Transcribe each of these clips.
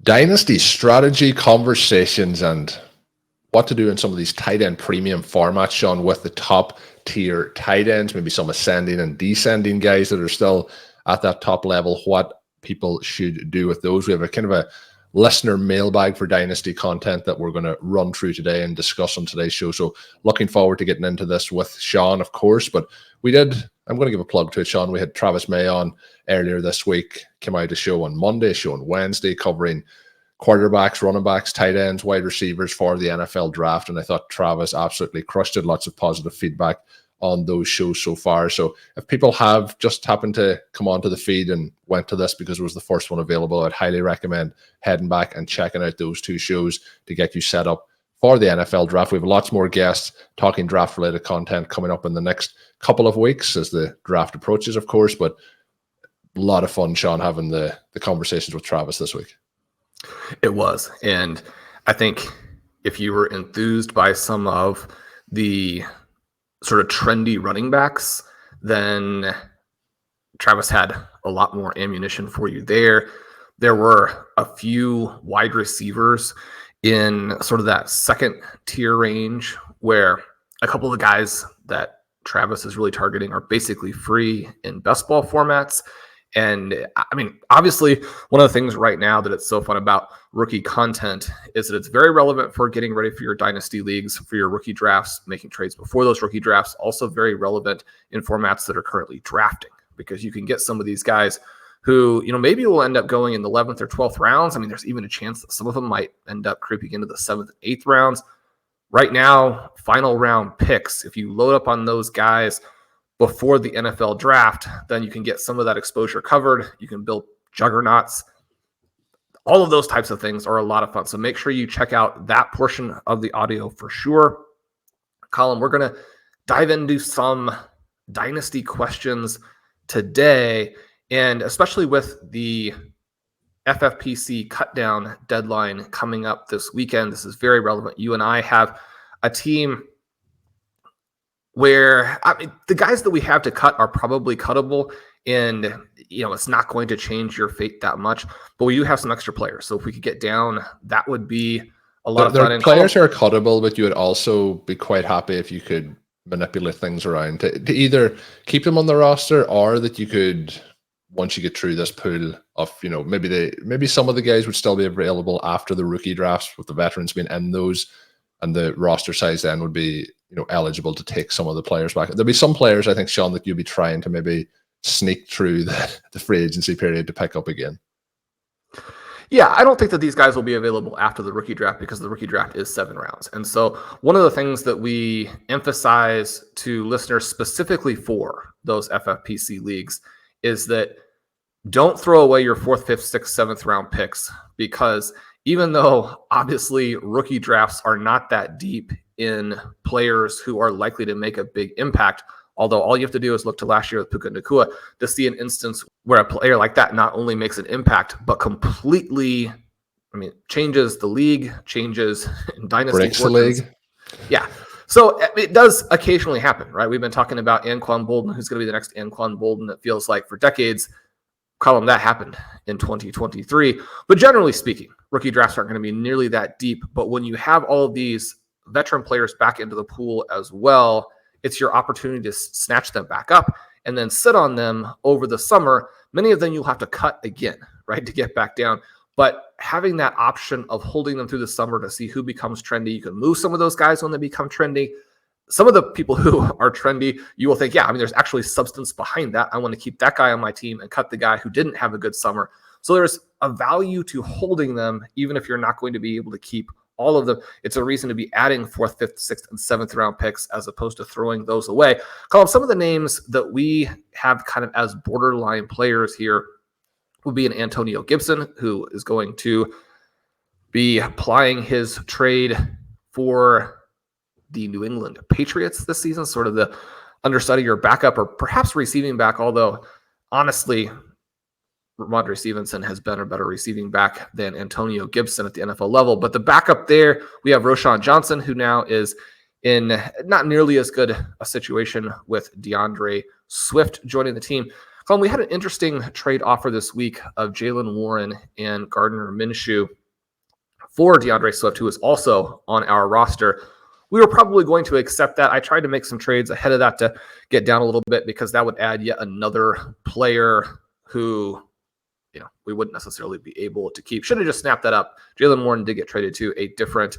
Dynasty strategy conversations and what to do in some of these tight end premium formats, Shawn, with the top tier tight ends, maybe some ascending and descending guys that are still at that top level, what people should do with those. We have a kind of a listener mailbag for Dynasty content that we're going to run through today and discuss on today's show. So looking forward to getting into this with Shawn, of course. But I'm going to give a plug to it, Shawn. We had Travis May on earlier this week, came out a show on Monday, show on Wednesday, covering quarterbacks, running backs, tight ends, wide receivers for the NFL draft. And I thought Travis absolutely crushed it. Lots of positive feedback on those shows so far. So if people have just happened to come onto the feed and went to this because it was the first one available, I'd highly recommend heading back and checking out those two shows to get you set up for the NFL draft. We have lots more guests talking draft related content coming up in the next couple of weeks as the draft approaches, of course, but a lot of fun, Shawn, having the conversations with Travis this week. It was. And I think if you were enthused by some of the sort of trendy running backs, then Travis had a lot more ammunition for you there. There were a few wide receivers in sort of that second tier range where a couple of the guys that Travis is really targeting are basically free in best ball formats. And I mean, obviously, one of the things right now that it's so fun about rookie content is that it's very relevant for getting ready for your dynasty leagues, for your rookie drafts, making trades before those rookie drafts. Also very relevant in formats that are currently drafting, because you can get some of these guys who, maybe will end up going in the 11th or 12th rounds. I mean, there's even a chance that some of them might end up creeping into the 7th and 8th rounds. Right now, final round picks, if you load up on those guys before the NFL draft, then you can get some of that exposure covered. You can build juggernauts. All of those types of things are a lot of fun. So make sure you check out that portion of the audio for sure. Colm, we're going to dive into some dynasty questions today, and especially with the FFPC cutdown deadline coming up this weekend. This is very relevant. You and I have a team where the guys that we have to cut are probably cuttable, and it's not going to change your fate that much. But we do have some extra players, so if we could get down, that would be a lot of fun. Players are cuttable, but you would also be quite happy if you could manipulate things around to either keep them on the roster, or that you could, once you get through this pool of maybe some of the guys would still be available after the rookie drafts, with the veterans being in those, and the roster size then would be eligible to take some of the players back. There'll be some players, I think, Shawn, that you'll be trying to maybe sneak through the free agency period to pick up again. Yeah, I don't think that these guys will be available after the rookie draft, because the rookie draft is 7 rounds. And so one of the things that we emphasize to listeners specifically for those FFPC leagues is that don't throw away your 4th, 5th, 6th, 7th round picks, because even though obviously rookie drafts are not that deep in players who are likely to make a big impact, although all you have to do is look to last year with Puka Nacua to see an instance where a player like that not only makes an impact, but completely, changes the league, changes in dynasty. Breaks the league. Yeah. So it does occasionally happen, right? We've been talking about Anquan Boldin, who's going to be the next Anquan Boldin, it feels like, for decades. Colm, that happened in 2023. But generally speaking, rookie drafts aren't going to be nearly that deep. But when you have all of these veteran players back into the pool as well, it's your opportunity to snatch them back up and then sit on them over the summer. Many of them you'll have to cut again, right, to get back down. But having that option of holding them through the summer to see who becomes trendy, you can move some of those guys when they become trendy. Some of the people who are trendy, you will think, there's actually substance behind that. I want to keep that guy on my team and cut the guy who didn't have a good summer. So there's a value to holding them, even if you're not going to be able to keep all of them. It's a reason to be adding 4th, 5th, 6th, and 7th round picks as opposed to throwing those away. Colm, some of the names that we have kind of as borderline players here would be an Antonio Gibson, who is going to be applying his trade for the New England Patriots this season, sort of the understudy or backup, or perhaps receiving back, although honestly, Ramondre Stevenson has been a better receiving back than Antonio Gibson at the NFL level. But the backup there, we have Roschon Johnson, who now is in not nearly as good a situation with DeAndre Swift joining the team. Colm, we had an interesting trade offer this week of Jaylen Warren and Gardner Minshew. for DeAndre Swift, who is also on our roster. We were probably going to accept that. I tried to make some trades ahead of that to get down a little bit because that would add yet another player who, we wouldn't necessarily be able to keep. Should have just snapped that up. Jaylen Warren did get traded to a different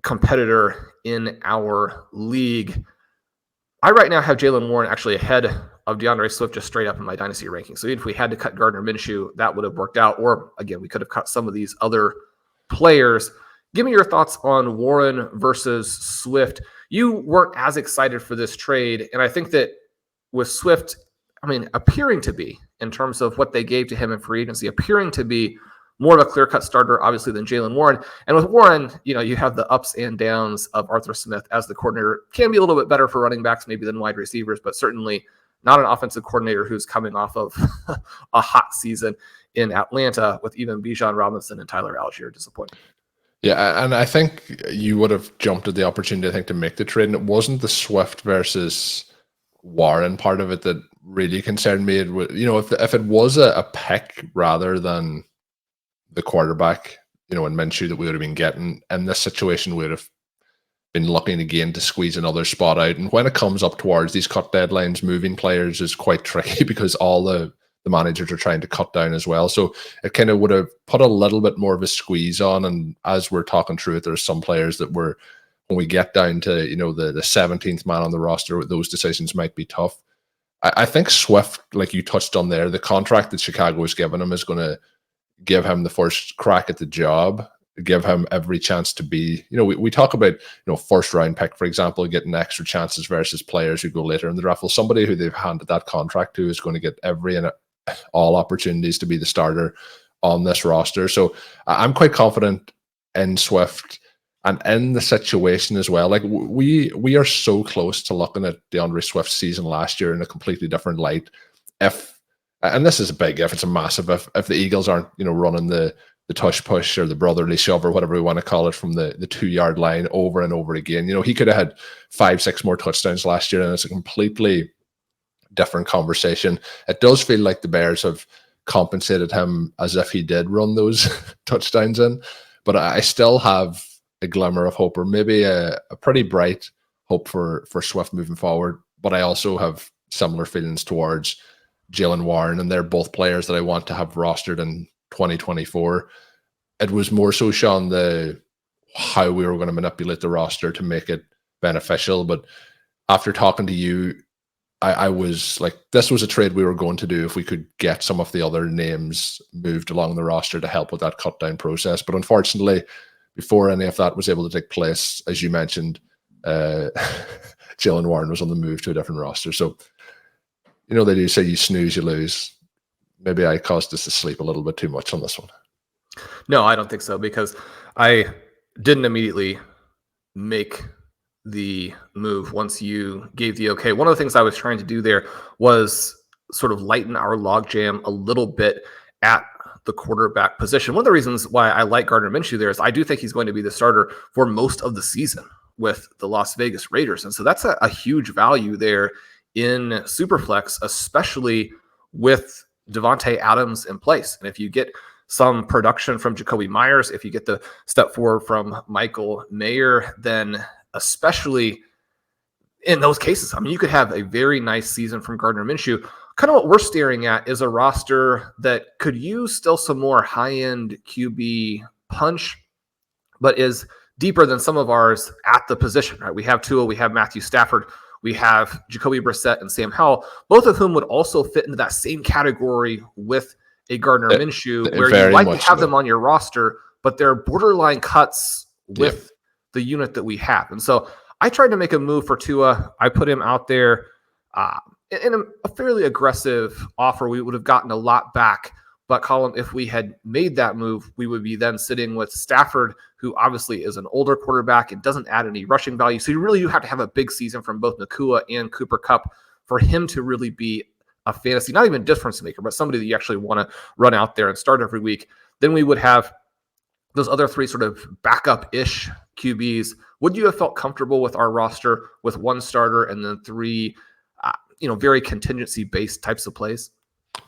competitor in our league. I right now have Jaylen Warren actually ahead of DeAndre Swift just straight up in my Dynasty ranking. So even if we had to cut Gardner Minshew, that would have worked out. Or again, we could have cut some of these other players. Give me your thoughts on Warren versus Swift. You weren't as excited for this trade. And I think that with Swift, appearing to be, in terms of what they gave to him in free agency, appearing to be more of a clear-cut starter, obviously, than Jaylen Warren. And with Warren, you have the ups and downs of Arthur Smith as the coordinator. Can be a little bit better for running backs maybe than wide receivers, but certainly not an offensive coordinator who's coming off of a hot season in Atlanta with even Bijan Robinson and Tyler Algier disappointing. Yeah, and I think you would have jumped at the opportunity, I think, to make the trade, and it wasn't the Swift versus Warren part of it that really concerned me. If it was a pick rather than the quarterback, in Minshew that we would have been getting, in this situation, we would have been looking again to squeeze another spot out. And when it comes up towards these cut deadlines, moving players is quite tricky because all the managers are trying to cut down as well. So it kind of would have put a little bit more of a squeeze on. And as we're talking through it, there's some players that when we get down to, the 17th man on the roster, those decisions might be tough. I think Swift, like you touched on there, the contract that Chicago has given him is going to give him the first crack at the job, give him every chance to be, we talk about, first round pick, for example, getting extra chances versus players who go later in the draft. Well, somebody who they've handed that contract to is going to get every and all opportunities to be the starter on this roster. So I'm quite confident in Swift and in the situation as well. Like we are so close to looking at DeAndre Swift's season last year in a completely different light. And this is a big if, it's a massive if the Eagles aren't, running the tush push or the brotherly shove or whatever we want to call it from the 2-yard line over and over again. He could have had 5-6 more touchdowns last year, and it's a completely different conversation. It does feel like the Bears have compensated him as if he did run those touchdowns in, but I still have a glimmer of hope, or maybe a pretty bright hope for Swift moving forward. But I also have similar feelings towards Jaylen Warren, and they're both players that I want to have rostered in 2024. It was more so, Shawn, how we were going to manipulate the roster to make it beneficial. But after talking to you, I was like, this was a trade we were going to do if we could get some of the other names moved along the roster to help with that cut down process. But unfortunately, before any of that was able to take place, as you mentioned, Jaylen Warren was on the move to a different roster. So, they do say you snooze, you lose. Maybe I caused us to sleep a little bit too much on this one. No, I don't think so, because I didn't immediately make the move once you gave the okay. One of the things I was trying to do there was sort of lighten our logjam a little bit at the quarterback position. One of the reasons why I like Gardner Minshew there is I do think he's going to be the starter for most of the season with the Las Vegas Raiders. And so that's a huge value there in Superflex, especially with Devontae Adams in place. And if you get some production from Jacoby Myers, if you get the step forward from Michael Mayer, then especially in those cases, you could have a very nice season from Gardner Minshew. Kind of what we're staring at is a roster that could use still some more high-end QB punch, but is deeper than some of ours at the position, right? We have Tua, we have Matthew Stafford, we have Jacoby Brissett and Sam Howell, both of whom would also fit into that same category with a Gardner Minshew, where you like to have them on your roster, but they're borderline cuts with the unit that we have. And so I tried to make a move for Tua. I put him out there in a fairly aggressive offer. We would have gotten a lot back. But Colm, if we had made that move, we would be then sitting with Stafford, who obviously is an older quarterback and doesn't add any rushing value. So you have to have a big season from both Nakua and Cooper Kupp for him to really be a fantasy, not even difference maker, but somebody that you actually want to run out there and start every week. Then we would have those other three sort of backup-ish QBs. Would you have felt comfortable with our roster with one starter and then three, very contingency-based types of plays?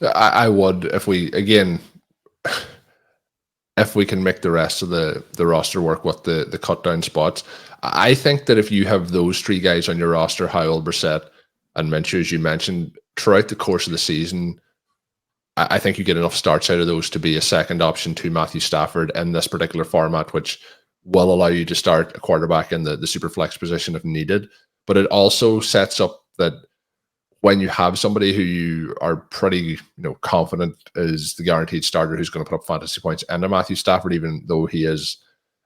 I would, if we, again, if we can make the rest of the roster work with the cut down spots. I think that if you have those three guys on your roster, Howell, Brissett, and Minshew, as you mentioned, throughout the course of the season, I think you get enough starts out of those to be a second option to Matthew Stafford in this particular format, which will allow you to start a quarterback in the super flex position if needed. But it also sets up that when you have somebody who you are pretty confident is the guaranteed starter who's going to put up fantasy points into Matthew Stafford, even though he is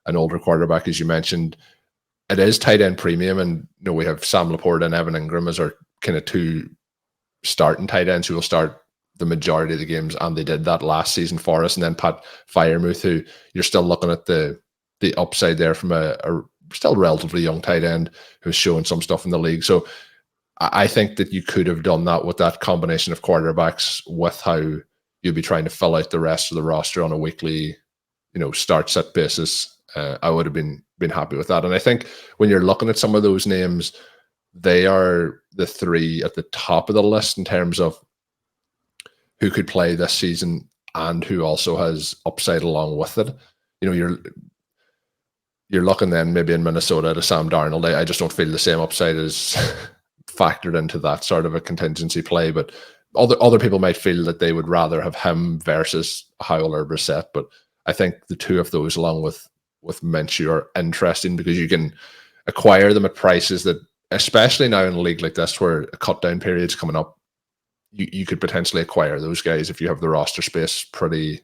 an older quarterback, as you mentioned, it is tight end premium. And we have Sam LaPorta and Evan Ingram as our kind of two starting tight ends who will start the majority of the games, and they did that last season for us. And then Pat Freiermuth, who you're still looking at the upside there from a still relatively young tight end who's showing some stuff in the league. So I think that you could have done that with that combination of quarterbacks with how you'd be trying to fill out the rest of the roster on a weekly, start set basis. I would have been happy with that. And I think when you're looking at some of those names, they are the three at the top of the list in terms of who could play this season and who also has upside along with it. You're looking then maybe in Minnesota to Sam Darnold. I just don't feel the same upside is factored into that sort of a contingency play. But other people might feel that they would rather have him versus Howell or Brissett. But I think the two of those, along with Minshew, are interesting because you can acquire them at prices that, especially now in a league like this where a cut down period is coming up, you could potentially acquire those guys if you have the roster space pretty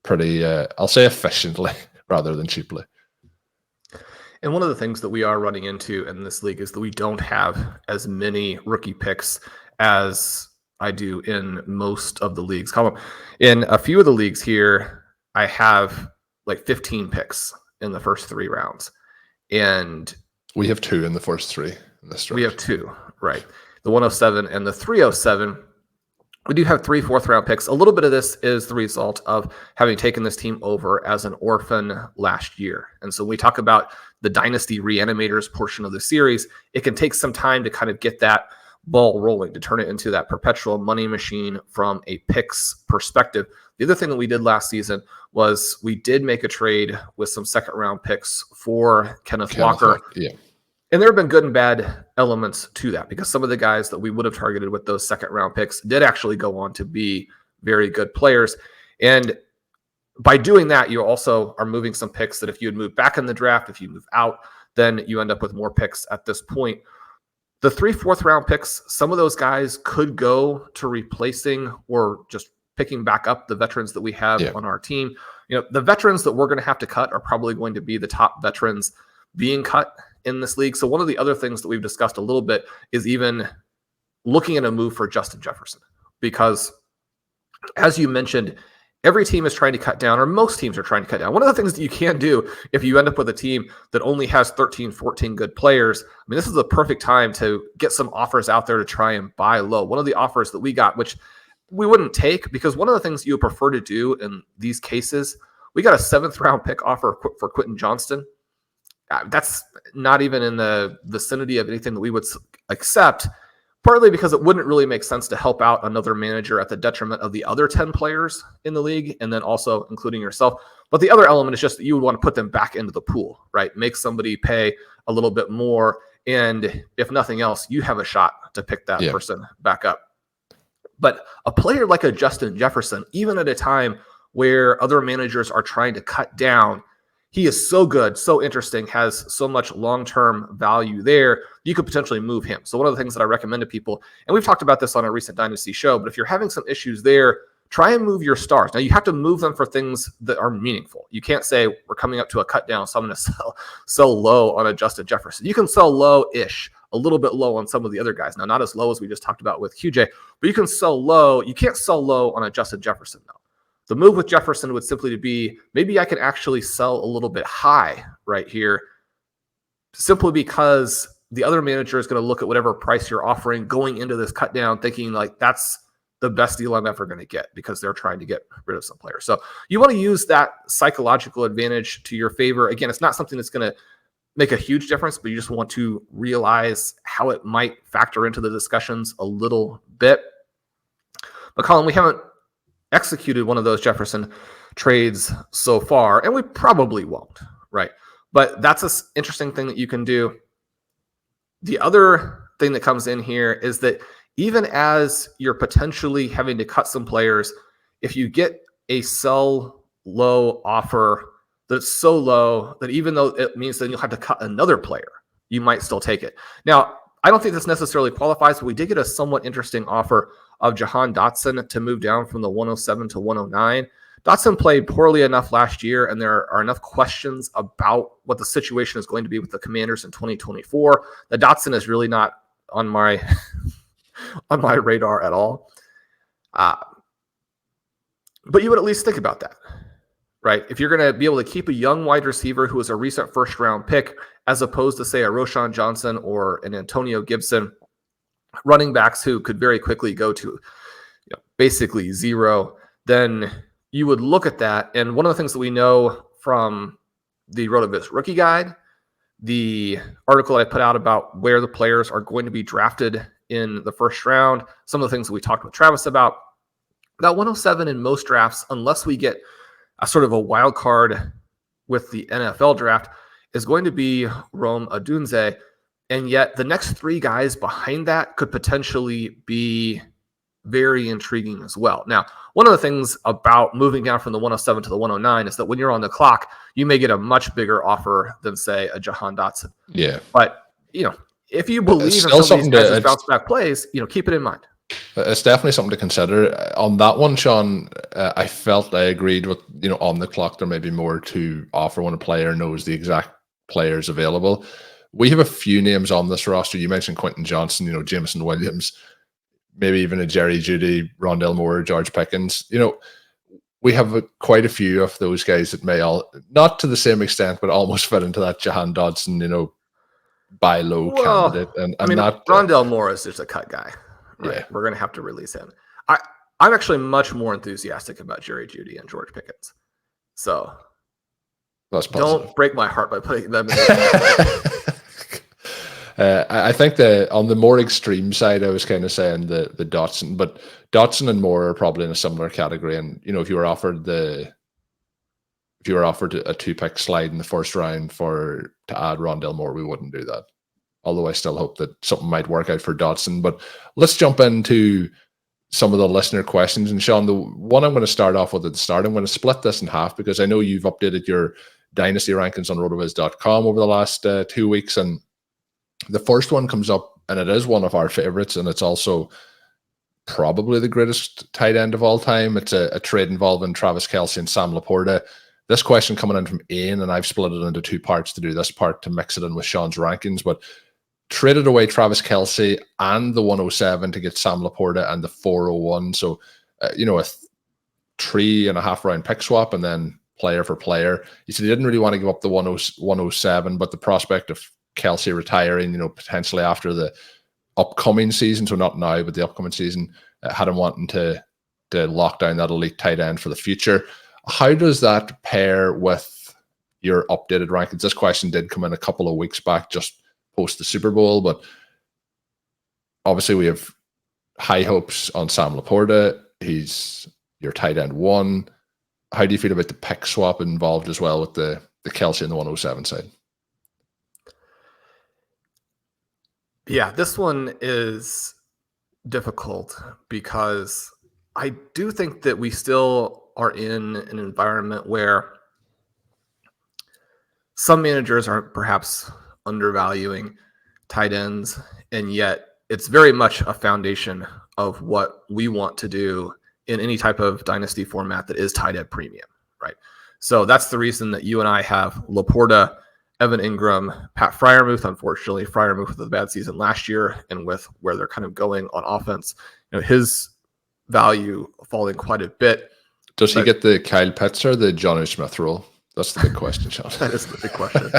I'll say efficiently rather than cheaply. And one of the things that we are running into in this league is that we don't have as many rookie picks as I do in most of the leagues. Colm, in a few of the leagues here, I have like 15 picks in the first 3 rounds. And we have 2 in the first 3 in this draft. We have 2, right. The 107 and the 307. We do have 3 fourth-round picks. A little bit of this is the result of having taken this team over as an orphan last year. And so when we talk about the Dynasty Reanimators portion of the series, it can take some time to kind of get that ball rolling, to turn it into that perpetual money machine from a picks perspective. The other thing that we did last season was we did make a trade with some second-round picks for Kenneth Walker. Yeah. And there have been good and bad elements to that because some of the guys that we would have targeted with those second-round picks did actually go on to be very good players. And by doing that, you also are moving some picks that if you had moved back in the draft, if you move out, then you end up with more picks at this point. The 3 fourth-round picks, some of those guys could go to replacing or just picking back up the veterans that we have on our team. The veterans that we're going to have to cut are probably going to be the top veterans being cut in this league. So one of the other things that we've discussed a little bit is even looking at a move for Justin Jefferson, because as you mentioned, every team is trying to cut down, or most teams are trying to cut down. One of the things that you can do if you end up with a team that only has 13, 14 good players, this is the perfect time to get some offers out there to try and buy low. One of the offers that we got, which we wouldn't take, because one of the things you prefer to do in these cases, we got a 7th round pick offer for Quentin Johnston. That's not even in the vicinity of anything that we would accept, partly because it wouldn't really make sense to help out another manager at the detriment of the other 10 players in the league, and then also including yourself. But the other element is just that you would want to put them back into the pool, right? Make somebody pay a little bit more, and if nothing else, you have a shot to pick that person back up. But a player like a Justin Jefferson, even at a time where other managers are trying to cut down, he is so good, so interesting, has so much long-term value there, you could potentially move him. So one of the things that I recommend to people, and we've talked about this on a recent Dynasty show, but if you're having some issues there, try and move your stars. Now, you have to move them for things that are meaningful. You can't say, we're coming up to a cut down, so I'm going to sell low on a Justin Jefferson. You can sell low-ish, a little bit low on some of the other guys. Now, not as low as we just talked about with QJ, but you can sell low. You can't sell low on a Justin Jefferson, though. The move with Jefferson would simply be, maybe I can actually sell a little bit high right here, simply because the other manager is going to look at whatever price you're offering going into this cut down, thinking like that's the best deal I'm ever going to get, because they're trying to get rid of some players. So you want to use that psychological advantage to your favor. Again, it's not something that's going to make a huge difference, but you just want to realize how it might factor into the discussions a little bit. But Colm, we haven't executed one of those Jefferson trades so far, and we probably won't, right? But that's an interesting thing that you can do. The other thing that comes in here is that even as you're potentially having to cut some players, if you get a sell low offer that's so low that even though it means that you'll have to cut another player, you might still take it. Now, I don't think this necessarily qualifies, but we did get a somewhat interesting offer of Jahan Dotson to move down from the 107 to 109. Dotson played poorly enough last year, and there are enough questions about what the situation is going to be with the Commanders in 2024 that Dotson is really not on my on my radar at all. But you would at least think about that, right? If you're going to be able to keep a young wide receiver who is a recent first-round pick, as opposed to, say, a Roschon Johnson or an Antonio Gibson, running backs who could very quickly go to basically zero, then you would look at that. And one of the things that we know from the RotoViz Rookie Guide, the article I put out about where the players are going to be drafted in the first round, some of the things that we talked with Travis about, that 107 in most drafts, unless we get a sort of a wild card with the NFL draft, is going to be Rome Odunze. And yet the next three guys behind that could potentially be very intriguing as well. Now, one of the things about moving down from the 107 to the 109 is that when you're on the clock, you may get a much bigger offer than, say, a Jahan Dotson. Yeah. But, if you believe in some of these guys' bounce back plays, keep it in mind. It's definitely something to consider. On that one, Shawn, I felt I agreed with, on the clock, there may be more to offer when a player knows the exact players available. We have a few names on this roster. You mentioned Quentin Johnson, Jameson Williams, maybe even a Jerry Jeudy, Rondell Moore, George Pickens. We have quite a few of those guys that may all, not to the same extent, but almost fit into that Jahan Dotson, buy low candidate. And not Rondell Moore is just a cut guy. Right? Yeah. We're going to have to release him. I'm actually much more enthusiastic about Jerry Jeudy and George Pickens. So that's positive. Don't break my heart by putting them in. I think that on the more extreme side, I was kind of saying the Dotson, but Dotson and Moore are probably in a similar category. And if you were offered a 2-pick slide in the first round to add Rondell Moore, we wouldn't do that. Although I still hope that something might work out for Dotson. But let's jump into some of the listener questions. And Shawn, the one I'm going to start off with at the start, I'm going to split this in half because I know you've updated your Dynasty rankings on rotoviz.com over the last 2 weeks. And the first one comes up, and it is one of our favorites, and it's also probably the greatest tight end of all time. It's a trade involving Travis Kelce and Sam LaPorta. This question coming in from Ian, and I've split it into two parts to do this part to mix it in with Shawn's rankings, but traded away Travis Kelce and the 107 to get Sam LaPorta and the 401. So, a 3.5 round pick swap and then player for player. He said he didn't really want to give up the 107, but the prospect of Kelce retiring, potentially after the upcoming season, so not now, but the upcoming season, had him wanting to lock down that elite tight end for the future. How does that pair with your updated rankings? This question did come in a couple of weeks back, just post the Super Bowl, but obviously we have high hopes on Sam LaPorta. He's your tight end one. How do you feel about the pick swap involved as well with the Kelce and the 107 side? Yeah, this one is difficult because I do think that we still are in an environment where some managers are perhaps undervaluing tight ends, and yet it's very much a foundation of what we want to do in any type of dynasty format that is tight end premium, right? So that's the reason that you and I have LaPorta, Evan Ingram, Pat Freiermuth. Unfortunately, Freiermuth with a bad season last year, and with where they're kind of going on offense, his value falling quite a bit. Does he get the Kyle Pitts or the Jonnu Smith role? That's the big question, Shawn. That is the big question.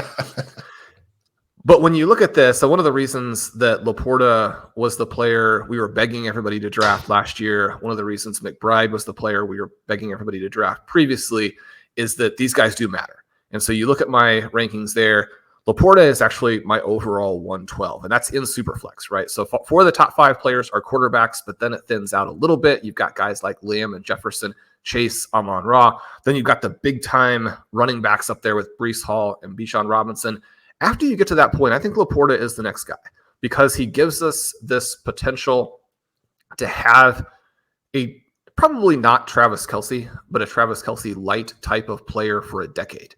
But when you look at this, so one of the reasons that LaPorta was the player we were begging everybody to draft last year, one of the reasons McBride was the player we were begging everybody to draft previously, is that these guys do matter. And so you look at my rankings there, LaPorta is actually my overall 112, and that's in Superflex, right? So for the top 5 players are quarterbacks, but then it thins out a little bit. You've got guys like Lamb and Jefferson Chase, Amon Ra. Then you've got the big-time running backs up there with Breece Hall and Bijan Robinson. After you get to that point, I think LaPorta is the next guy because he gives us this potential to have a probably not Travis Kelce, but a Travis Kelce light type of player for a decade.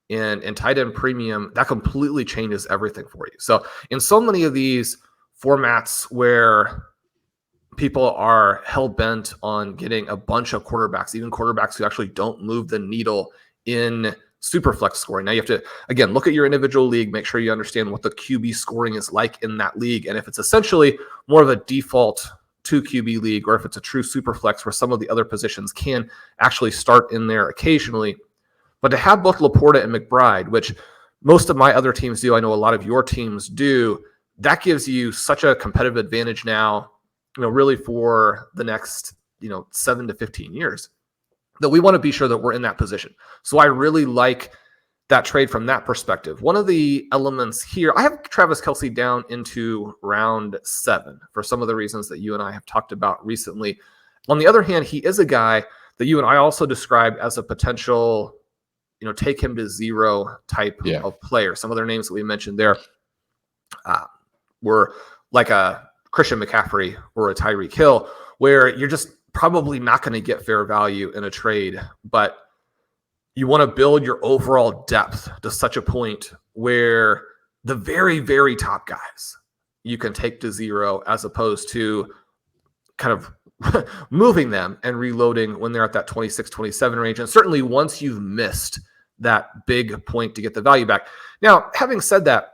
And in tight end premium, that completely changes everything for you. So in so many of these formats where people are hell-bent on getting a bunch of quarterbacks, even quarterbacks who actually don't move the needle in Superflex scoring. Now you have to, again, look at your individual league, make sure you understand what the QB scoring is like in that league. And if it's essentially more of a default 2 QB league, or if it's a true Superflex where some of the other positions can actually start in there occasionally. But to have both LaPorta and McBride, which most of my other teams do, I know a lot of your teams do, that gives you such a competitive advantage now, really for the next, 7 to 15 years, that we want to be sure that we're in that position. So I really like that trade from that perspective. One of the elements here, I have Travis Kelce down into round 7 for some of the reasons that you and I have talked about recently. On the other hand, he is a guy that you and I also described as a potential, take him to zero type of player. Some other names that we mentioned there were like a Christian McCaffrey or a Tyreek Hill, where you're just probably not going to get fair value in a trade, but you want to build your overall depth to such a point where the very, very top guys you can take to zero, as opposed to kind of moving them and reloading when they're at that 26, 27 range. And certainly once you've missed that big point to get the value back. Now, having said that,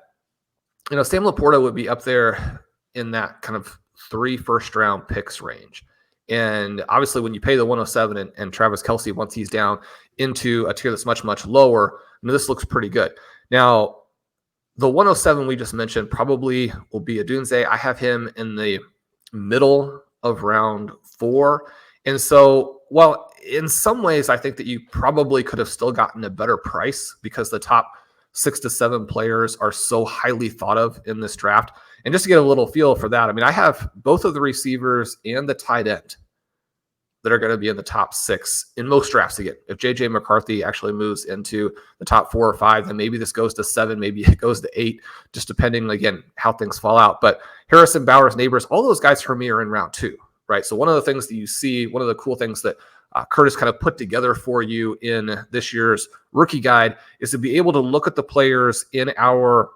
Sam LaPorta would be up there in that kind of 3 first-round picks range. And obviously when you pay the 107 and Travis Kelce, once he's down into a tier that's much, much lower, this looks pretty good. Now, the 107 we just mentioned probably will be a Dunze. I have him in the middle of round 4. And so, well, in some ways, I think that you probably could have still gotten a better price because the top 6 to 7 players are so highly thought of in this draft. And just to get a little feel for that, I have both of the receivers and the tight end that are going to be in the top 6 in most drafts again. If JJ McCarthy actually moves into the top 4 or 5, then maybe this goes to 7, maybe it goes to 8, just depending, again, how things fall out. But Harrison, Bowers, Neighbors, all those guys for me are in round 2, right? So one of the things that you see, one of the cool things that Curtis kind of put together for you in this year's rookie guide is to be able to look at the players in our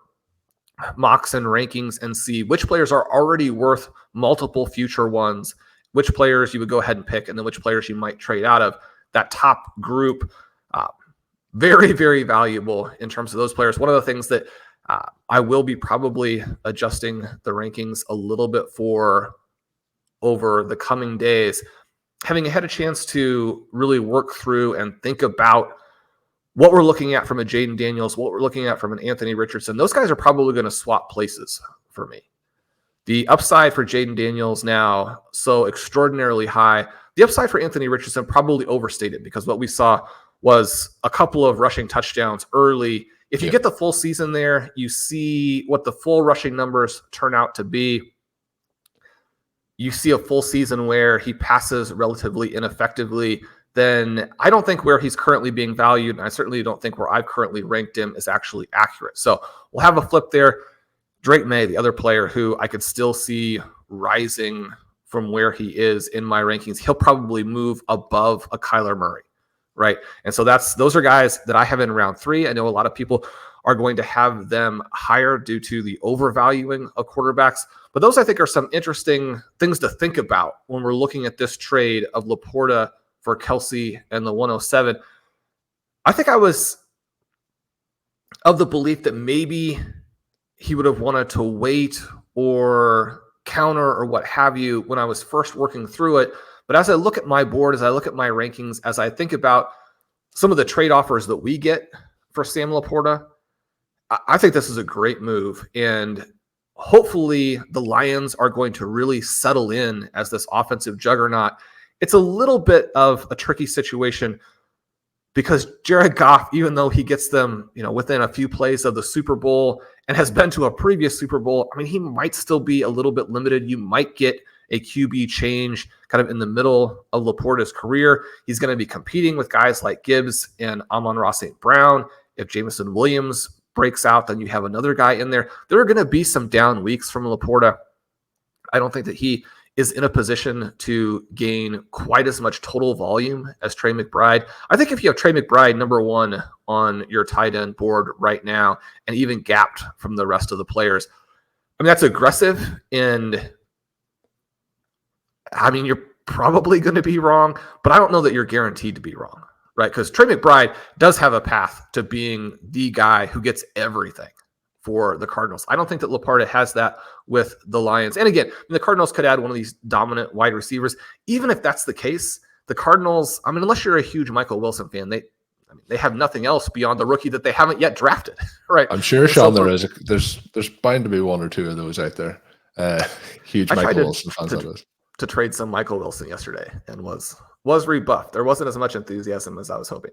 mocks and rankings and see which players are already worth multiple future ones, which players you would go ahead and pick, and then which players you might trade out of. That top group, very, very valuable in terms of those players. One of the things that I will be probably adjusting the rankings a little bit for over the coming days, having had a chance to really work through and think about what we're looking at from a Jaden Daniels, what we're looking at from an Anthony Richardson. Those guys are probably going to swap places for me. The upside for Jaden Daniels now so extraordinarily high. The upside for Anthony Richardson probably overstated because what we saw was a couple of rushing touchdowns early. If you get the full season there, you see what the full rushing numbers turn out to be. You see a full season where he passes relatively ineffectively, then I don't think where he's currently being valued, and I certainly don't think where I've currently ranked him is actually accurate. So we'll have a flip there. Drake May, the other player who I could still see rising from where he is in my rankings, he'll probably move above a Kyler Murray, right? And so those are guys that I have in round 3. I know a lot of people are going to have them higher due to the overvaluing of quarterbacks. But those, I think, are some interesting things to think about when we're looking at this trade of LaPorta for Kelce and the 107. I think I was of the belief that maybe he would have wanted to wait or counter or what have you when I was first working through it. But as I look at my board, as I look at my rankings, as I think about some of the trade offers that we get for Sam LaPorta, I think this is a great move. And hopefully the Lions are going to really settle in as this offensive juggernaut. It's a little bit of a tricky situation because Jared Goff, even though he gets them, within a few plays of the Super Bowl and has been to a previous Super Bowl, he might still be a little bit limited. You might get a QB change kind of in the middle of LaPorta's career. He's going to be competing with guys like Gibbs and Amon Ra St. Brown. If Jameson Williams breaks out, then you have another guy in there. There are going to be some down weeks from LaPorta. I don't think that he is in a position to gain quite as much total volume as Trey McBride. I think if you have Trey McBride number one on your tight end board right now and even gapped from the rest of the players, I mean, that's aggressive, and I mean, you're probably going to be wrong, but I don't know that you're guaranteed to be wrong, right? Because Trey McBride does have a path to being the guy who gets everything for the Cardinals. I don't think that LaPorta has that with the Lions. And again, the Cardinals could add one of these dominant wide receivers. Even if that's the case, the Cardinals, I mean, unless you're a huge Michael Wilson fan, they have nothing else beyond the rookie that they haven't yet drafted, right? I'm sure, Shawn, there's bound to be one or two of those out there. Huge Michael Wilson fans of this. To trade some Michael Wilson yesterday and was rebuffed. There wasn't as much enthusiasm as I was hoping.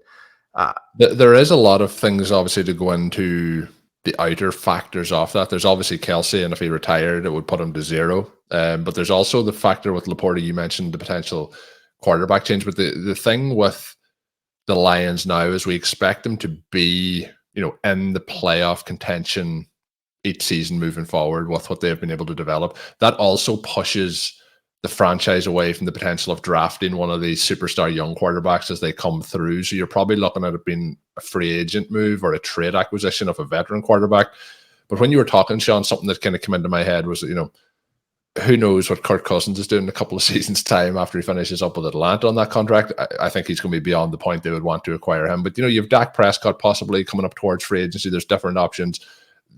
There is a lot of things obviously to go into the outer factors of that. There's obviously Kelce, and if he retired, it would put him to 0. But there's also the factor with LaPorta. You mentioned the potential quarterback change, but the thing with the Lions now is we expect them to be, in the playoff contention each season moving forward with what they've been able to develop. That also pushes the franchise away from the potential of drafting one of these superstar young quarterbacks as they come through. So you're probably looking at it being a free agent move or a trade acquisition of a veteran quarterback. But when you were talking, Shawn, something that kind of came into my head was, who knows what Kirk Cousins is doing in a couple of seasons' time after he finishes up with Atlanta on that contract. I think he's going to be beyond the point they would want to acquire him. But, you have Dak Prescott possibly coming up towards free agency. There's different options.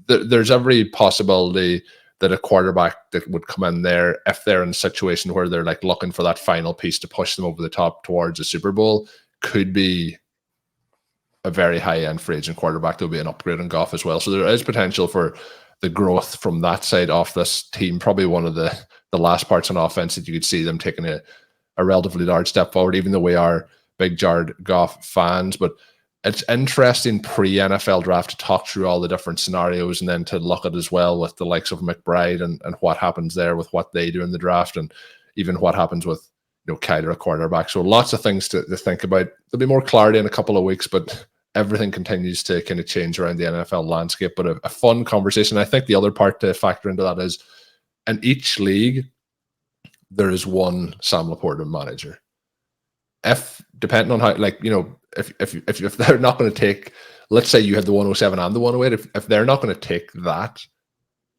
There's every possibility that a quarterback that would come in there, if they're in a situation where they're like looking for that final piece to push them over the top towards a Super Bowl, could be a very high-end free agent quarterback. There'll be an upgrade on Goff as well. So there is potential for the growth from that side of this team. Probably one of the last parts on offense that you could see them taking a relatively large step forward, even though we are big Jared Goff fans. But it's interesting pre-NFL draft to talk through all the different scenarios and then to look at as well with the likes of McBride and what happens there with what they do in the draft and even what happens with Kyler at quarterback. So lots of things to think about. There'll be more clarity in a couple of weeks, but everything continues to kind of change around the NFL landscape. But a fun conversation. I think the other part to factor into that is in each league, there is one Sam LaPorta manager. If depending on how, if they're not going to take, let's say you have the 107 and the 108, if they're not going to take that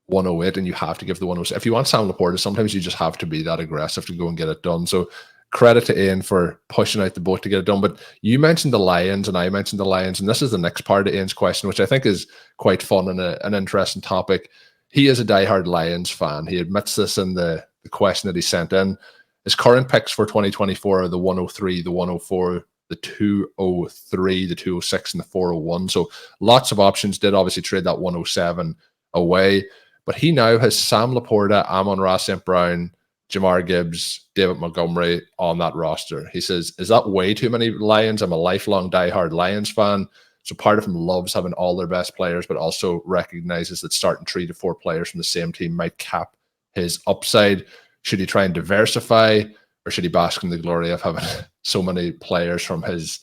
108 and you have to give the 107, if you want Sam LaPorta, sometimes you just have to be that aggressive to go and get it done. So credit to Ian for pushing out the boat to get it done. But you mentioned the Lions and I mentioned the Lions, and this is the next part of Ian's question, which I think is quite fun and an interesting topic. He is a diehard Lions fan. He admits this in the question that he sent in. His current picks for 2024 are the 103, the 104, the 203, the 206, and the 401. So lots of options. Did obviously trade that 107 away. But he now has Sam LaPorta, Amon Ra St Brown, Jahmyr Gibbs, David Montgomery on that roster. He says, is that way too many Lions? I'm a lifelong diehard Lions fan. So part of him loves having all their best players, but also recognizes that starting 3 to 4 players from the same team might cap his upside. Should he try and diversify, or should he bask in the glory of having so many elite players from his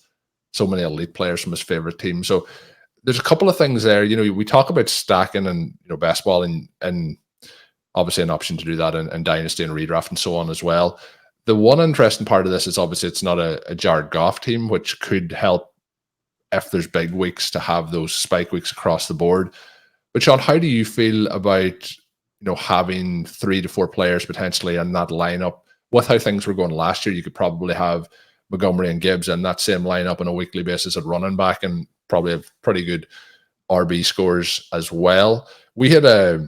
favorite team? So there's a couple of things there. We talk about stacking and best ball and obviously an option to do that in Dynasty and redraft and so on as well. The one interesting part of this is obviously it's not a Jared Goff team, which could help if there's big weeks to have those spike weeks across the board. But Shawn, how do you feel about having 3 to 4 players potentially in that lineup? With how things were going last year, you could probably have Montgomery and Gibbs in that same lineup on a weekly basis at running back and probably have pretty good RB scores as well. We had a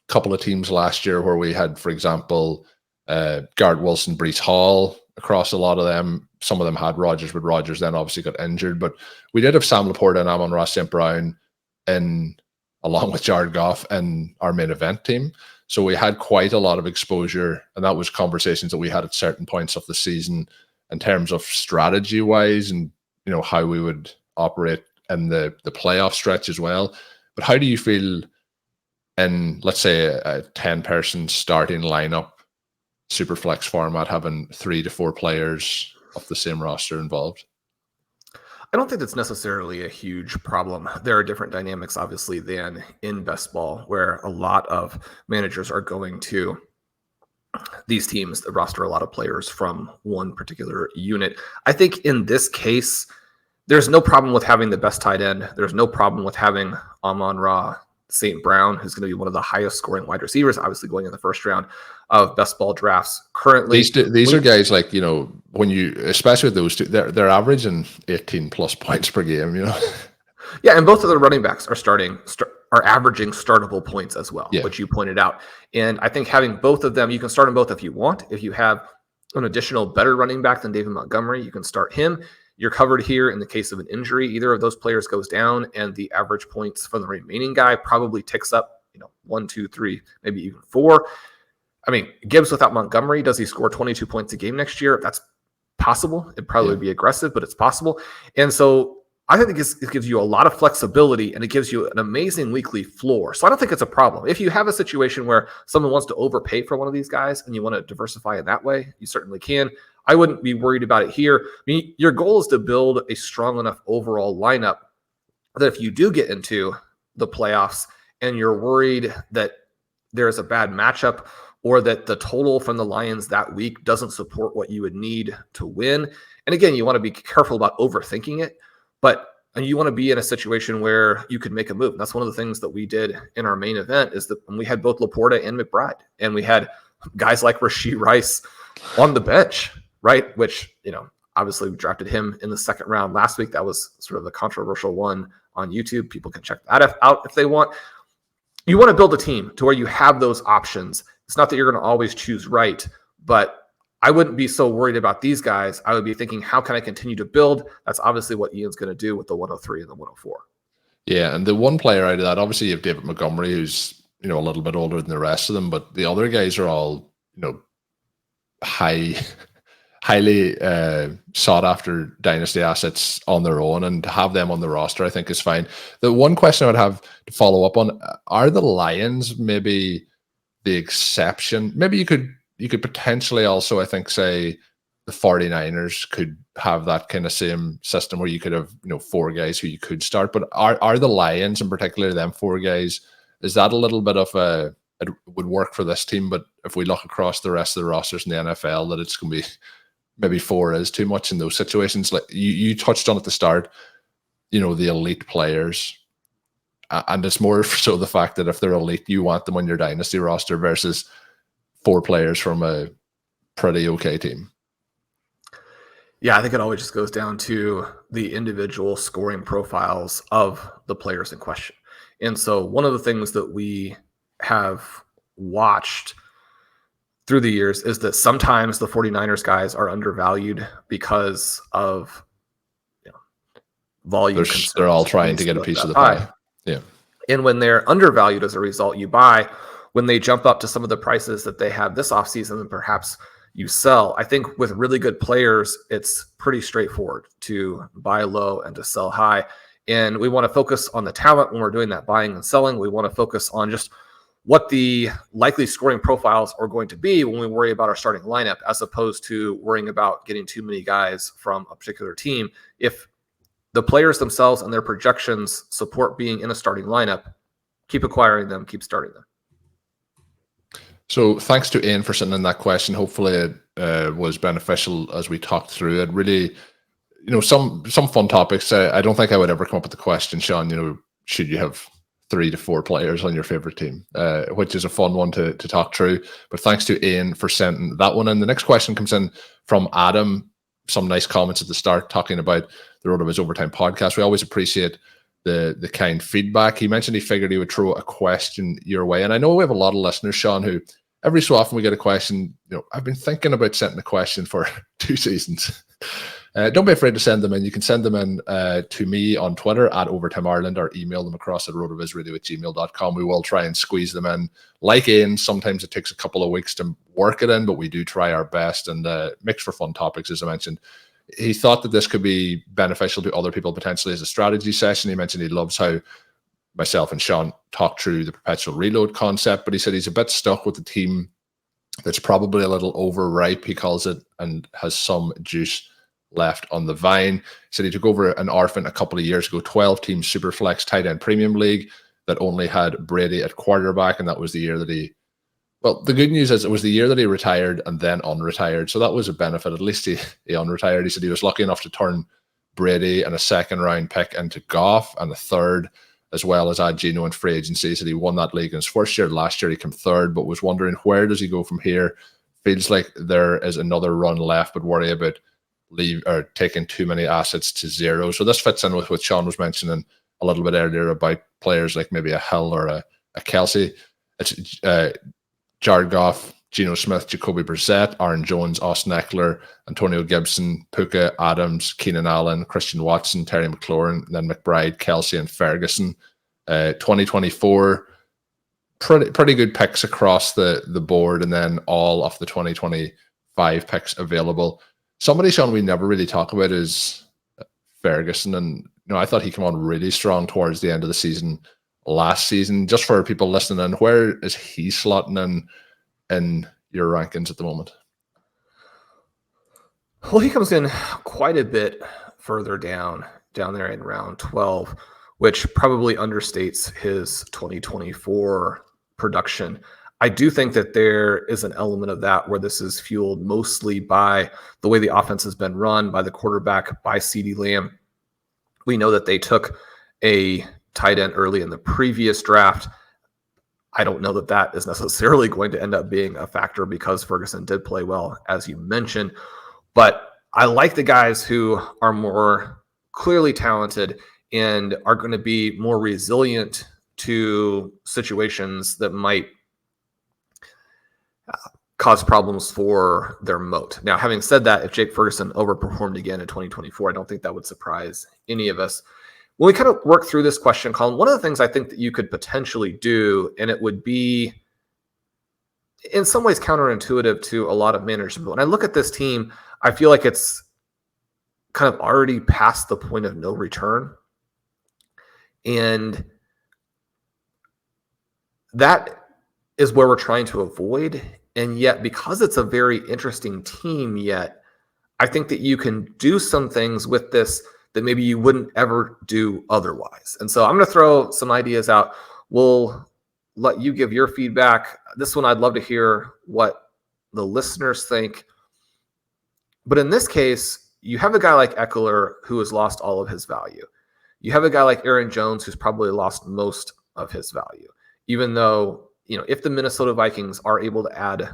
couple of teams last year where we had, for example, Garrett Wilson, Breece Hall across a lot of them. Some of them had Rodgers, but Rodgers then obviously got injured. But we did have Sam LaPorta and Amon Ra St Brown along with Jared Goff in our main event team. So we had quite a lot of exposure, and that was conversations that we had at certain points of the season in terms of strategy-wise and, how we would operate in the playoff stretch as well. But how do you feel in, let's say, a 10-person starting lineup super flex format, having 3 to 4 players of the same roster involved? I don't think that's necessarily a huge problem. There are different dynamics, obviously, than in best ball, where a lot of managers are going to these teams that roster a lot of players from one particular unit. I think in this case, there's no problem with having the best tight end. There's no problem with having Amon Ra St. Brown, who's going to be one of the highest scoring wide receivers, obviously going in the first round of best ball drafts currently. These are guys like, when you, especially with those two, they're averaging 18 plus points per game, Yeah, and both of the running backs are averaging startable points as well, which you pointed out. And I think having both of them, you can start them both if you want. If you have an additional better running back than David Montgomery, you can start him. You're covered here in the case of an injury. Either of those players goes down, and the average points from the remaining guy probably ticks up, 1, 2, 3, maybe even 4. I mean, Gibbs without Montgomery, does he score 22 points a game next year? That's possible. It'd probably be aggressive, but it's possible. And so I think it gives you a lot of flexibility, and it gives you an amazing weekly floor. So I don't think it's a problem. If you have a situation where someone wants to overpay for one of these guys and you want to diversify in that way, you certainly can. I wouldn't be worried about it here. I mean, your goal is to build a strong enough overall lineup that if you do get into the playoffs and you're worried that there's a bad matchup or that the total from the Lions that week doesn't support what you would need to win. And again, you want to be careful about overthinking it, but you want to be in a situation where you could make a move. And that's one of the things that we did in our main event, is that we had both LaPorta and McBride, and we had guys like Rashee Rice on the bench, right? Which, obviously we drafted him in the second round last week. That was sort of the controversial one on YouTube. People can check that out if they want. You want to build a team to where you have those options. It's not that you're going to always choose right, but I wouldn't be so worried about these guys. I would be thinking, how can I continue to build? That's obviously what Ian's going to do with the 103 and the 104. Yeah, and the one player out of that, obviously you have David Montgomery, who's, a little bit older than the rest of them, but the other guys are all, highly sought after dynasty assets on their own, and to have them on the roster, I think, is fine. The one question I would have to follow up on, are the Lions maybe the exception? Maybe you could potentially also, I think, say the 49ers could have that kind of same system where you could have, 4 guys who you could start, but are the Lions, in particular, them 4 guys, is that a little bit of it would work for this team, but if we look across the rest of the rosters in the NFL, that it's going to be maybe 4 is too much in those situations? Like you touched on at the start, the elite players, and it's more so the fact that if they're elite, you want them on your dynasty roster versus 4 players from a pretty okay team. Yeah, I think it always just goes down to the individual scoring profiles of the players in question. And so one of the things that we have watched through the years is that sometimes the 49ers guys are undervalued because of volume. They're all trying to get a piece of the pie. Yeah. And when they're undervalued as a result, you buy. When they jump up to some of the prices that they have this offseason, then perhaps you sell. I think with really good players, it's pretty straightforward to buy low and to sell high. And we want to focus on the talent when we're doing that buying and selling. We want to focus on just what the likely scoring profiles are going to be when we worry about our starting lineup, as opposed to worrying about getting too many guys from a particular team. If the players themselves and their projections support being in a starting lineup, keep acquiring them, keep starting them. So thanks to Ian for sending in that question. Hopefully it was beneficial as we talked through it. Really, some fun topics. I don't think I would ever come up with the question, Shawn, should you have 3 to 4 players on your favorite team, which is a fun one to talk through. But thanks to Ian for sending that one in. The next question comes in from Adam. Some nice comments at the start talking about the RotoViz Overtime podcast. We always appreciate the kind feedback. He mentioned he figured he would throw a question your way. And I know we have a lot of listeners, Shawn, who every so often we get a question. I've been thinking about sending a question for 2 seasons. Don't be afraid to send them in. You can send them in to me on Twitter at Overtime Ireland, or email them across at rotovizradio@gmail.com. We will try and squeeze them in. Like Ian, sometimes it takes a couple of weeks to work it in, but we do try our best, and mix for fun topics, as I mentioned. He thought that this could be beneficial to other people potentially as a strategy session. He mentioned he loves how myself and Shawn talked through the perpetual reload concept, but he said he's a bit stuck with the team that's probably a little overripe, he calls it, and has some juice left on the vine. He said he took over an orphan a couple of years ago, 12-team Superflex tight end premium league that only had Brady at quarterback, and that was the year that he, well, the good news is it was the year that he retired and then unretired, so that was a benefit. At least he unretired. He said he was lucky enough to turn Brady and a second-round pick into Goff and a third, as well as add Geno in free agency. He said he won that league in his first year. Last year he came third, but was wondering, where does he go from here? Feels like there is another run left, but worry about taking too many assets to zero. So this fits in with what Shawn was mentioning a little bit earlier about players like maybe a Hill or a Kelce. It's Jared Goff, Geno Smith, Jacoby Brissett, Aaron Jones, Austin Eckler, Antonio Gibson, Puka, Adams, Keenan Allen, Christian Watson, Terry McLaurin, then McBride, Kelce, and Ferguson. 2024, pretty good picks across the board, and then all of the 2025 picks available. Somebody, Shawn, we never really talk about is Ferguson, and I thought he came on really strong towards the end of the season last season. Just for people listening in, where is he slotting in your rankings at the moment? Well, he comes in quite a bit further down there in round 12, which probably understates his 2024 production. I do think that there is an element of that where this is fueled mostly by the way the offense has been run, by the quarterback, by CeeDee Lamb. We know that they took a tight end early in the previous draft. I don't know that that is necessarily going to end up being a factor because Ferguson did play well, as you mentioned. But I like the guys who are more clearly talented and are going to be more resilient to situations that might cause problems for their moat. Now, having said that, if Jake Ferguson overperformed again in 2024, I don't think that would surprise any of us. When we kind of work through this question, Colm, one of the things I think that you could potentially do, and it would be in some ways counterintuitive to a lot of managers, but when I look at this team, I feel like it's kind of already past the point of no return. And that is where we're trying to avoid. And yet, because it's a very interesting team yet, I think that you can do some things with this that maybe you wouldn't ever do otherwise. And so I'm going to throw some ideas out. We'll let you give your feedback. This one, I'd love to hear what the listeners think. But in this case, you have a guy like Eckler who has lost all of his value. You have a guy like Aaron Jones who's probably lost most of his value, even though, if the Minnesota Vikings are able to add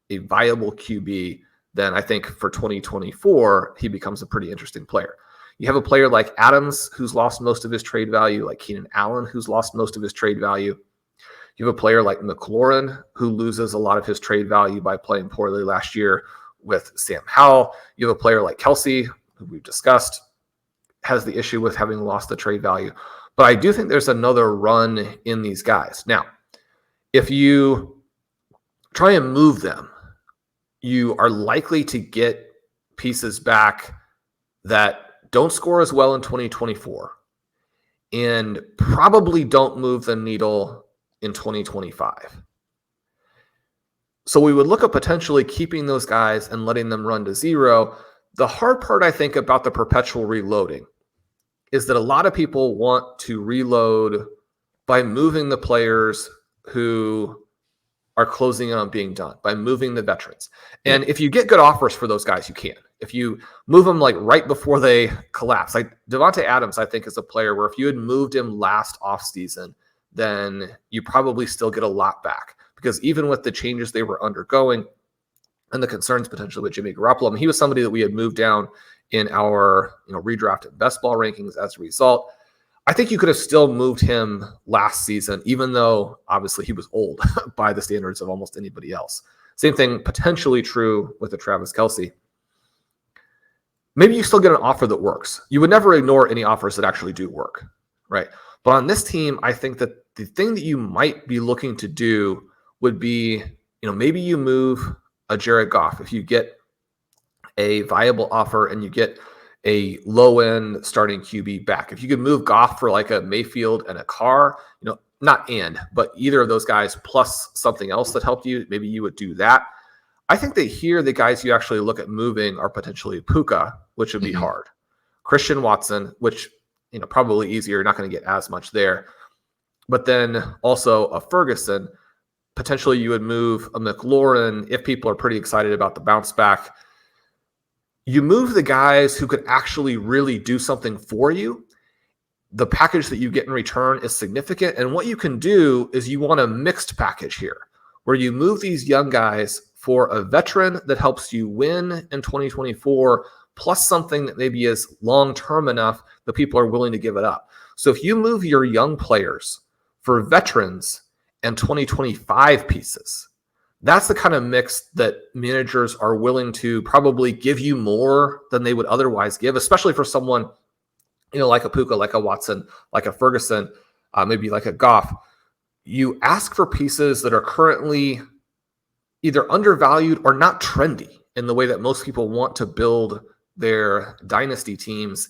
a viable QB, then I think for 2024, he becomes a pretty interesting player. You have a player like Adams who's lost most of his trade value, like Keenan Allen who's lost most of his trade value. You have a player like McLaurin who loses a lot of his trade value by playing poorly last year with Sam Howell. You have a player like Kelce, who we've discussed, has the issue with having lost the trade value. But I do think there's another run in these guys. Now, if you try and move them, you are likely to get pieces back that don't score as well in 2024 and probably don't move the needle in 2025. So we would look at potentially keeping those guys and letting them run to zero. The hard part, I think, about the perpetual reloading is that a lot of people want to reload by moving the players who are closing in on being done, by moving the veterans. And if you get good offers for those guys, you can. If you move them like right before they collapse, like Devontae Adams, I think is a player where if you had moved him last offseason, then you probably still get a lot back. Because even with the changes they were undergoing and the concerns potentially with Jimmy Garoppolo, he was somebody that we had moved down in our redraft and best ball rankings as a result. I think you could have still moved him last season, even though obviously he was old by the standards of almost anybody else. Same thing potentially true with the Travis Kelce. Maybe you still get an offer that works. You would never ignore any offers that actually do work, right? But on this team, I think that the thing that you might be looking to do would be, maybe you move a Jared Goff. If you get a viable offer and you get a low-end starting QB back. If you could move Goff for like a Mayfield and a Carr, but either of those guys plus something else that helped you, maybe you would do that. I think that here the guys you actually look at moving are potentially Puka, which would be hard. Christian Watson, which probably easier. You're not going to get as much there. But then also a Ferguson. Potentially you would move a McLaurin if people are pretty excited about the bounce back. You move the guys who could actually really do something for you. The package that you get in return is significant. And what you can do is you want a mixed package here, where you move these young guys for a veteran that helps you win in 2024, plus something that maybe is long-term enough that people are willing to give it up. So if you move your young players for veterans and 2025 pieces, that's the kind of mix that managers are willing to probably give you more than they would otherwise give, especially for someone, like a Puka, like a Watson, like a Ferguson, maybe like a Goff. You ask for pieces that are currently either undervalued or not trendy in the way that most people want to build their dynasty teams.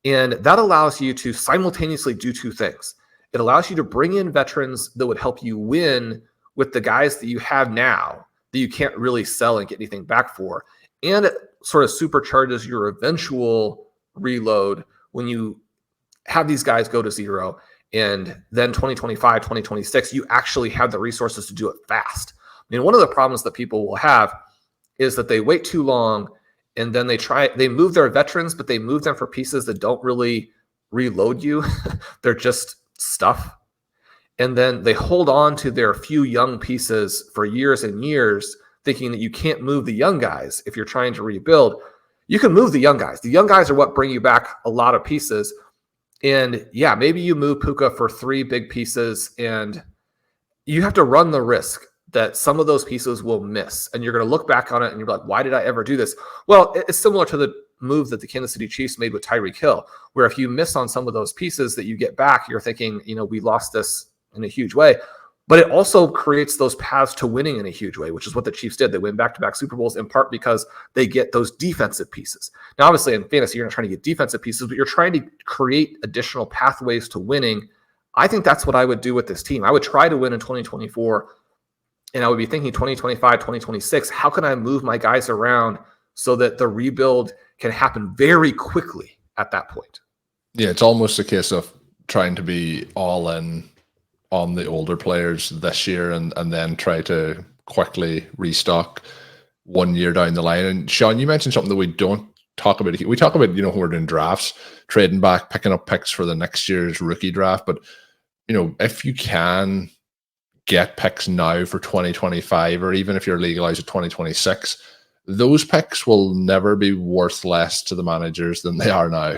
And that allows you to simultaneously do two things. It allows you to bring in veterans that would help you win with the guys that you have now that you can't really sell and get anything back for. And it sort of supercharges your eventual reload when you have these guys go to zero. And then 2025, 2026, you actually have the resources to do it fast. I mean, one of the problems that people will have is that they wait too long and then they move their veterans, but they move them for pieces that don't really reload you. They're just stuff. And then they hold on to their few young pieces for years and years, thinking that you can't move the young guys if you're trying to rebuild. You can move the young guys. The young guys are what bring you back a lot of pieces. And yeah, maybe you move Puka for 3 big pieces and you have to run the risk that some of those pieces will miss. And you're going to look back on it and you're like, why did I ever do this? Well, it's similar to the move that the Kansas City Chiefs made with Tyreek Hill, where if you miss on some of those pieces that you get back, you're thinking, we lost this in a huge way. But it also creates those paths to winning in a huge way, which is what the Chiefs did. They win back-to-back Super Bowls in part because they get those defensive pieces. Now, obviously, in fantasy, you're not trying to get defensive pieces, but you're trying to create additional pathways to winning. I think that's what I would do with this team. I would try to win in 2024, and I would be thinking 2025, 2026, how can I move my guys around so that the rebuild can happen very quickly at that point? Yeah, it's almost a case of trying to be all in on the older players this year and then try to quickly restock 1 year down the line. And Shawn, you mentioned something that we don't talk about. We talk about, when we're doing drafts, trading back, picking up picks for the next year's rookie draft. But, if you can get picks now for 2025, or even if you're legalized at 2026, those picks will never be worth less to the managers than they are now.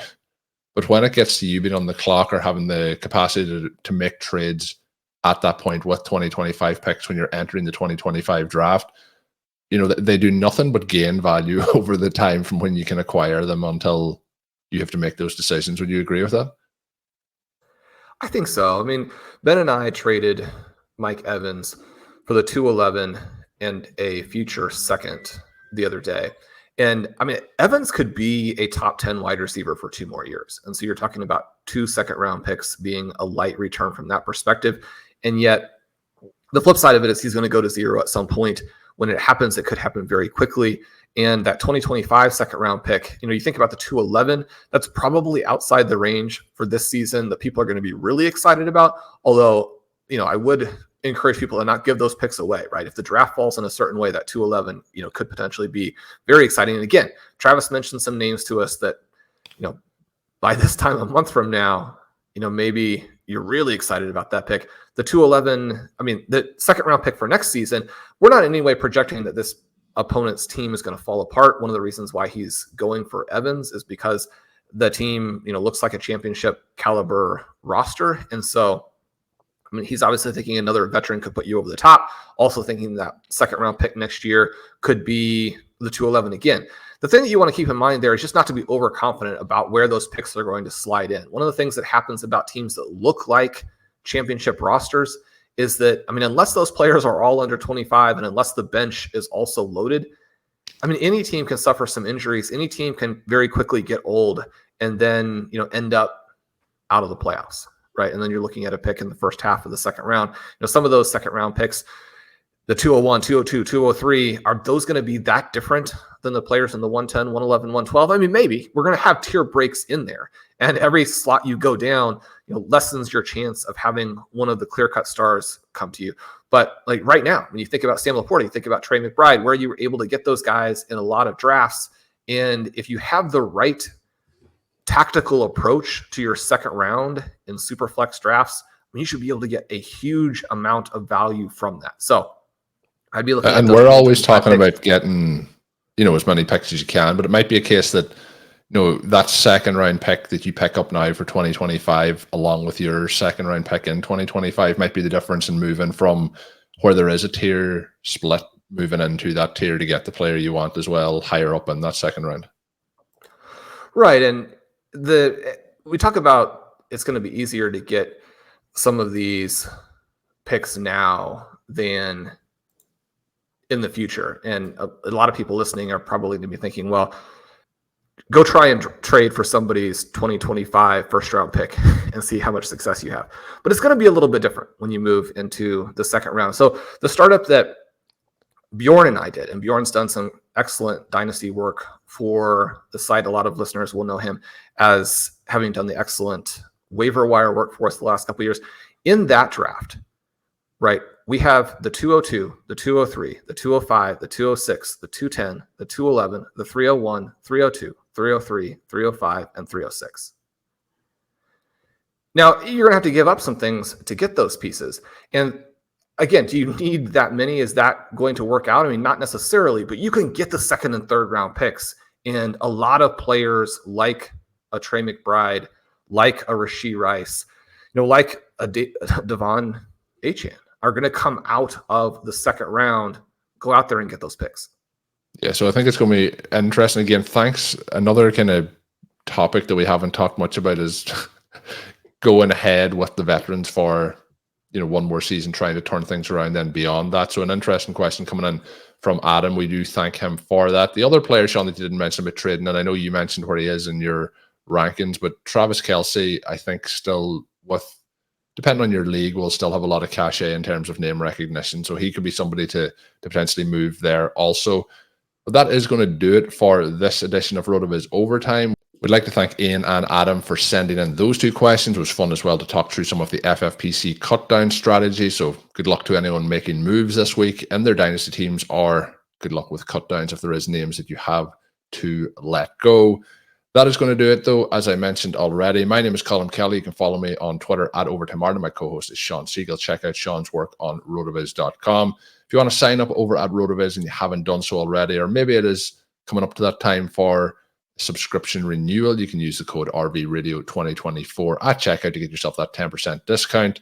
But when it gets to you being on the clock or having the capacity to make trades at that point with 2025 picks when you're entering the 2025 draft, they do nothing but gain value over the time from when you can acquire them until you have to make those decisions. Would you agree with that? I think so. I mean, Ben and I traded Mike Evans for the 211 and a future second the other day. And I mean, Evans could be a top 10 wide receiver for 2 more years. And so you're talking about 2 second-round picks being a light return from that perspective. And yet the flip side of it is he's going to go to zero at some point. When it happens, it could happen very quickly. And that 2025 second-round pick, you think about the 211, that's probably outside the range for this season that people are going to be really excited about. Although, I would encourage people to not give those picks away, right? If the draft falls in a certain way, that 211, could potentially be very exciting. And again, Travis mentioned some names to us that, by this time a month from now, maybe you're really excited about that pick. The 211, the second round pick for next season, we're not in any way projecting that this opponent's team is going to fall apart. One of the reasons why he's going for Evans is because the team, looks like a championship caliber roster. And so, he's obviously thinking another veteran could put you over the top. Also thinking that second round pick next year could be the 211 again. The thing that you want to keep in mind there is just not to be overconfident about where those picks are going to slide in. One of the things that happens about teams that look like championship rosters is that, unless those players are all under 25 and unless the bench is also loaded, any team can suffer some injuries. Any team can very quickly get old and then, end up out of the playoffs. right? And then you're looking at a pick in the first half of the second round. Some of those second round picks, the 201, 202, 203, are those going to be that different than the players in the 110, 111, 112? I mean, maybe. We're going to have tier breaks in there. And every slot you go down, lessens your chance of having one of the clear-cut stars come to you. But like right now, when you think about Sam LaPorta, you think about Trey McBride, where you were able to get those guys in a lot of drafts. And if you have the right tactical approach to your second round in super flex drafts, you should be able to get a huge amount of value from that. So I'd be looking at and we're always talking about getting, as many picks as you can, but it might be a case that, that second round pick that you pick up now for 2025, along with your second round pick in 2025, might be the difference in moving from where there is a tier split, moving into that tier to get the player you want as well, higher up in that second round. Right. And we talk about it's going to be easier to get some of these picks now than in the future. And a lot of people listening are probably going to be thinking, well, go try and trade for somebody's 2025 first round pick and see how much success you have. But it's going to be a little bit different when you move into the second round. So the startup that Bjorn and I did, and Bjorn's done some excellent dynasty work for the site. A lot of listeners will know him as having done the excellent waiver wire work for us the last couple of years. In that draft, right, we have the 202, the 203, the 205, the 206, the 210, the 211, the 301, 302, 303, 305, and 306. Now, you're going to have to give up some things to get those pieces. And again, do you need that many? Is that going to work out? I mean, not necessarily, but you can get the second and third round picks. And a lot of players like a Trey McBride, like a Rashee Rice, like a Devon Achane, are going to come out of the second round, go out there and get those picks. Yeah, so I think it's going to be interesting. Again, thanks. Another kind of topic that we haven't talked much about is going ahead with the veterans for, one more season, trying to turn things around then beyond that. So an interesting question coming in from Adam. We do thank him for that. The other player, Shawn, that you didn't mention about trading, and I know you mentioned where he is in your rankings, but Travis Kelce, I think still depending on your league, will still have a lot of cachet in terms of name recognition. So he could be somebody to potentially move there also. But that is going to do it for this edition of RotoViz Overtime. We'd like to thank Ian and Adam for sending in those two questions. It was fun as well to talk through some of the FFPC cutdown strategy. So good luck to anyone making moves this week in their dynasty teams, or good luck with cutdowns if there is names that you have to let go. That is going to do it, though, as I mentioned already. My name is Colm Kelly. You can follow me on Twitter at Overtime Ireland. My co-host is Shawn Siegele. Check out Shawn's work on rotoviz.com. If you want to sign up over at RotoViz and you haven't done so already, or maybe it is coming up to that time for subscription renewal, you can use the code RVRadio2024 at checkout to get yourself that 10% discount.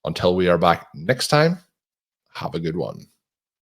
Until we are back next time, have a good one.